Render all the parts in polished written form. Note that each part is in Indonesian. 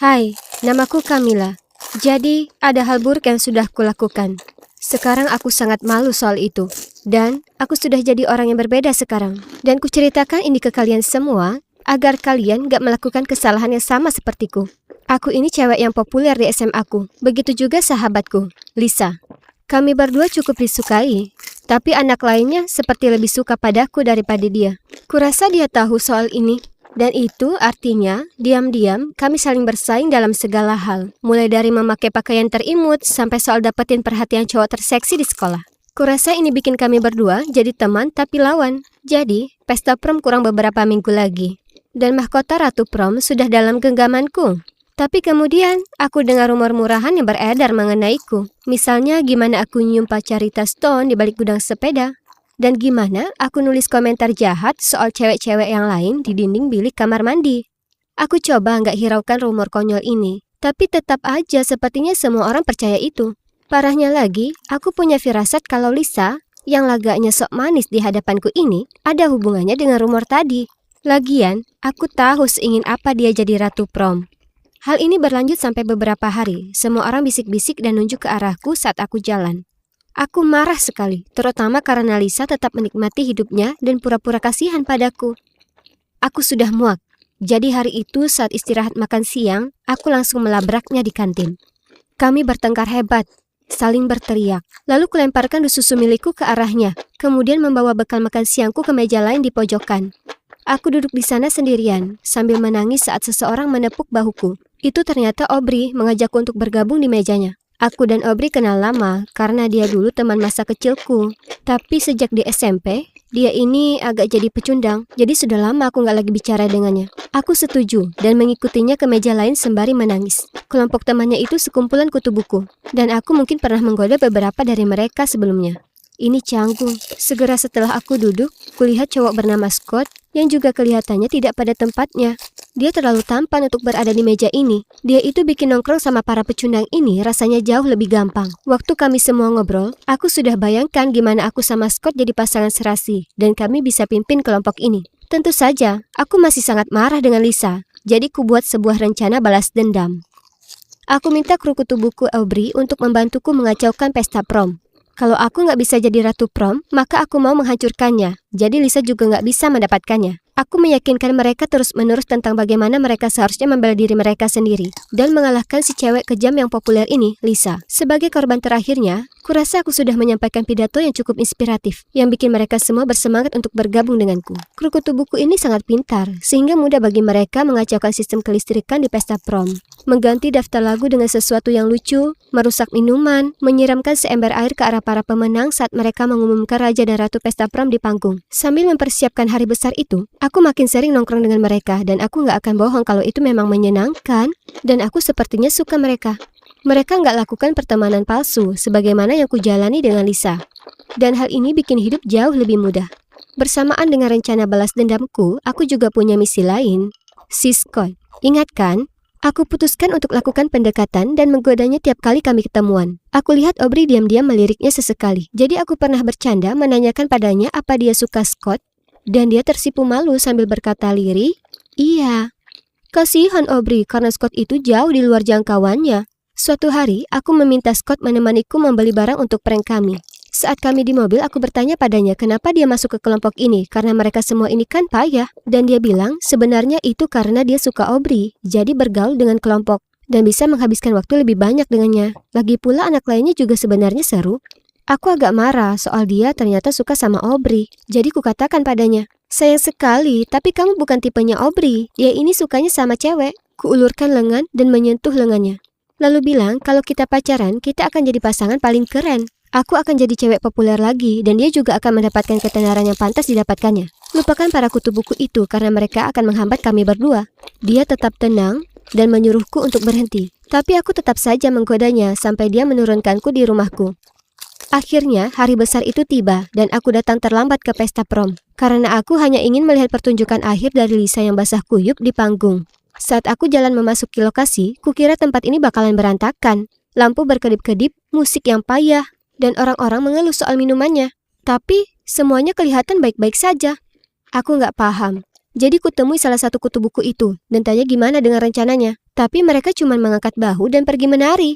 Hai, namaku Camilla. Jadi, ada hal buruk yang sudah kulakukan. Sekarang aku sangat malu soal itu. Dan, aku sudah jadi orang yang berbeda sekarang. Dan kuceritakan ini ke kalian semua, agar kalian gak melakukan kesalahan yang sama sepertiku. Aku ini cewek yang populer di SMA ku. Begitu juga sahabatku, Lisa. Kami berdua cukup disukai, tapi anak lainnya seperti lebih suka padaku daripada dia. Kurasa dia tahu soal ini. Dan itu artinya, diam-diam kami saling bersaing dalam segala hal. Mulai dari memakai pakaian terimut, sampai soal dapetin perhatian cowok terseksi di sekolah. Kurasa ini bikin kami berdua jadi teman tapi lawan. Jadi, pesta prom kurang beberapa minggu lagi. Dan mahkota Ratu Prom sudah dalam genggamanku. Tapi kemudian, aku dengar rumor murahan yang beredar mengenaiku. Misalnya, gimana aku nyium pacarita Stone di balik gudang sepeda. Dan gimana aku nulis komentar jahat soal cewek-cewek yang lain di dinding bilik kamar mandi. Aku coba nggak hiraukan rumor konyol ini, tapi tetap aja sepertinya semua orang percaya itu. Parahnya lagi, aku punya firasat kalau Lisa, yang lagaknya sok manis di hadapanku ini, ada hubungannya dengan rumor tadi. Lagian, aku tahu seingin apa dia jadi Ratu Prom. Hal ini berlanjut sampai beberapa hari. Semua orang bisik-bisik dan nunjuk ke arahku saat aku jalan. Aku marah sekali, terutama karena Lisa tetap menikmati hidupnya dan pura-pura kasihan padaku. Aku sudah muak. Jadi hari itu saat istirahat makan siang, aku langsung melabraknya di kantin. Kami bertengkar hebat, saling berteriak. Lalu kulemparkan susu milikku ke arahnya, kemudian membawa bekal makan siangku ke meja lain di pojokan. Aku duduk di sana sendirian, sambil menangis saat seseorang menepuk bahuku. Itu ternyata Aubrey mengajakku untuk bergabung di mejanya. Aku dan Aubrey kenal lama karena dia dulu teman masa kecilku. Tapi sejak di SMP, dia ini agak jadi pecundang. Jadi sudah lama aku gak lagi bicara dengannya. Aku setuju dan mengikutinya ke meja lain sembari menangis. Kelompok temannya itu sekumpulan kutu buku. Dan aku mungkin pernah menggoda beberapa dari mereka sebelumnya. Ini canggung. Segera setelah aku duduk, kulihat cowok bernama Scott yang juga kelihatannya tidak pada tempatnya. Dia terlalu tampan untuk berada di meja ini. Dia itu bikin nongkrong sama para pecundang ini rasanya jauh lebih gampang. Waktu kami semua ngobrol, aku sudah bayangkan gimana aku sama Scott jadi pasangan serasi dan kami bisa pimpin kelompok ini. Tentu saja, aku masih sangat marah dengan Lisa. Jadi ku buat sebuah rencana balas dendam. Aku minta kru kutu buku Aubrey untuk membantuku mengacaukan pesta prom. Kalau aku nggak bisa jadi Ratu Prom, maka aku mau menghancurkannya. Jadi Lisa juga nggak bisa mendapatkannya. Aku meyakinkan mereka terus-menerus tentang bagaimana mereka seharusnya membela diri mereka sendiri. Dan mengalahkan si cewek kejam yang populer ini, Lisa. Sebagai korban terakhirnya, kurasa aku sudah menyampaikan pidato yang cukup inspiratif. Yang bikin mereka semua bersemangat untuk bergabung denganku. Kru kutu buku ini sangat pintar, sehingga mudah bagi mereka mengacaukan sistem kelistrikan di pesta prom. Mengganti daftar lagu dengan sesuatu yang lucu, merusak minuman, menyiramkan seember air ke arah para pemenang saat mereka mengumumkan Raja dan Ratu Pesta Prom di panggung. Sambil mempersiapkan hari besar itu, aku makin sering nongkrong dengan mereka dan aku nggak akan bohong kalau itu memang menyenangkan dan aku sepertinya suka mereka. Mereka nggak lakukan pertemanan palsu sebagaimana yang kujalani dengan Lisa. Dan hal ini bikin hidup jauh lebih mudah. Bersamaan dengan rencana balas dendamku, aku juga punya misi lain. Si Scott, ingat kan? Aku putuskan untuk lakukan pendekatan dan menggodanya tiap kali kami ketemuan. Aku lihat Aubrey diam-diam meliriknya sesekali. Jadi aku pernah bercanda menanyakan padanya apa dia suka Scott. Dan dia tersipu malu sambil berkata lirih, "Iya." Kasihan Aubrey karena Scott itu jauh di luar jangkauannya. Suatu hari, aku meminta Scott menemaniku membeli barang untuk prank kami. Saat kami di mobil, aku bertanya padanya kenapa dia masuk ke kelompok ini, karena mereka semua ini kan payah. Dan dia bilang, sebenarnya itu karena dia suka Aubrey, jadi bergaul dengan kelompok, dan bisa menghabiskan waktu lebih banyak dengannya. Lagi pula anak lainnya juga sebenarnya seru. Aku agak marah soal dia ternyata suka sama Aubrey, jadi kukatakan padanya, "Sayang sekali, tapi kamu bukan tipenya Aubrey, dia ini sukanya sama cewek." Kuulurkan lengan dan menyentuh lengannya. Lalu bilang, kalau kita pacaran, kita akan jadi pasangan paling keren. Aku akan jadi cewek populer lagi dan dia juga akan mendapatkan ketenaran yang pantas didapatkannya. Lupakan para kutu buku itu karena mereka akan menghambat kami berdua. Dia tetap tenang dan menyuruhku untuk berhenti. Tapi aku tetap saja menggodanya sampai dia menurunkanku di rumahku. Akhirnya hari besar itu tiba dan aku datang terlambat ke pesta prom. Karena aku hanya ingin melihat pertunjukan akhir dari Lisa yang basah kuyup di panggung. Saat aku jalan memasuki lokasi, kukira tempat ini bakalan berantakan. Lampu berkedip-kedip, musik yang payah, dan orang-orang mengeluh soal minumannya. Tapi, semuanya kelihatan baik-baik saja. Aku nggak paham. Jadi kutemui salah satu kutu buku itu dan tanya gimana dengan rencananya. Tapi mereka cuma mengangkat bahu dan pergi menari.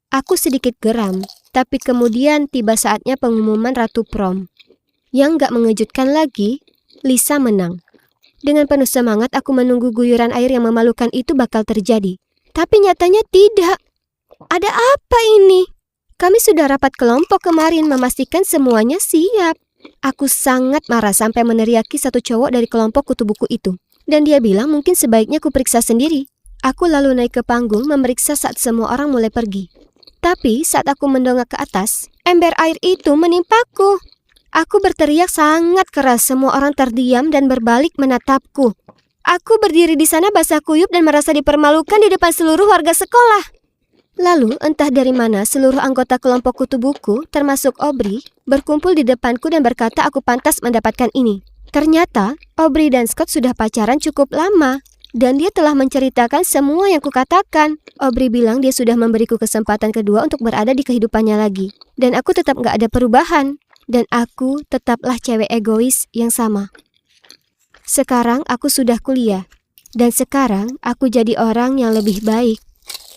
Aku sedikit geram, tapi kemudian tiba saatnya pengumuman Ratu Prom. Yang gak mengejutkan lagi, Lisa menang. Dengan penuh semangat aku menunggu guyuran air yang memalukan itu bakal terjadi. Tapi nyatanya tidak. Ada apa ini? Kami sudah rapat kelompok kemarin memastikan semuanya siap. Aku sangat marah sampai meneriaki satu cowok dari kelompok kutu buku itu. Dan dia bilang mungkin sebaiknya kuperiksa sendiri. Aku lalu naik ke panggung memeriksa saat semua orang mulai pergi. Tapi saat aku mendongak ke atas, ember air itu menimpaku. Aku berteriak sangat keras, semua orang terdiam dan berbalik menatapku. Aku berdiri di sana basah kuyup dan merasa dipermalukan di depan seluruh warga sekolah. Lalu, entah dari mana, seluruh anggota kelompok kutu buku, termasuk Aubrey, berkumpul di depanku dan berkata aku pantas mendapatkan ini. Ternyata, Aubrey dan Scott sudah pacaran cukup lama, dan dia telah menceritakan semua yang kukatakan. Aubrey bilang dia sudah memberiku kesempatan kedua untuk berada di kehidupannya lagi. Dan aku tetap gak ada perubahan. Dan aku tetaplah cewek egois yang sama. Sekarang aku sudah kuliah. Dan sekarang aku jadi orang yang lebih baik.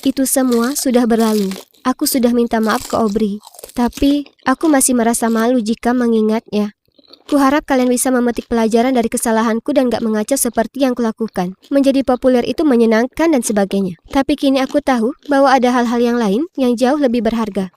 Itu semua sudah berlalu. Aku sudah minta maaf ke Aubrey. Tapi aku masih merasa malu jika mengingatnya. Kuharap kalian bisa memetik pelajaran dari kesalahanku dan gak mengacau seperti yang kulakukan. Menjadi populer itu menyenangkan dan sebagainya. Tapi kini aku tahu bahwa ada hal-hal yang lain yang jauh lebih berharga.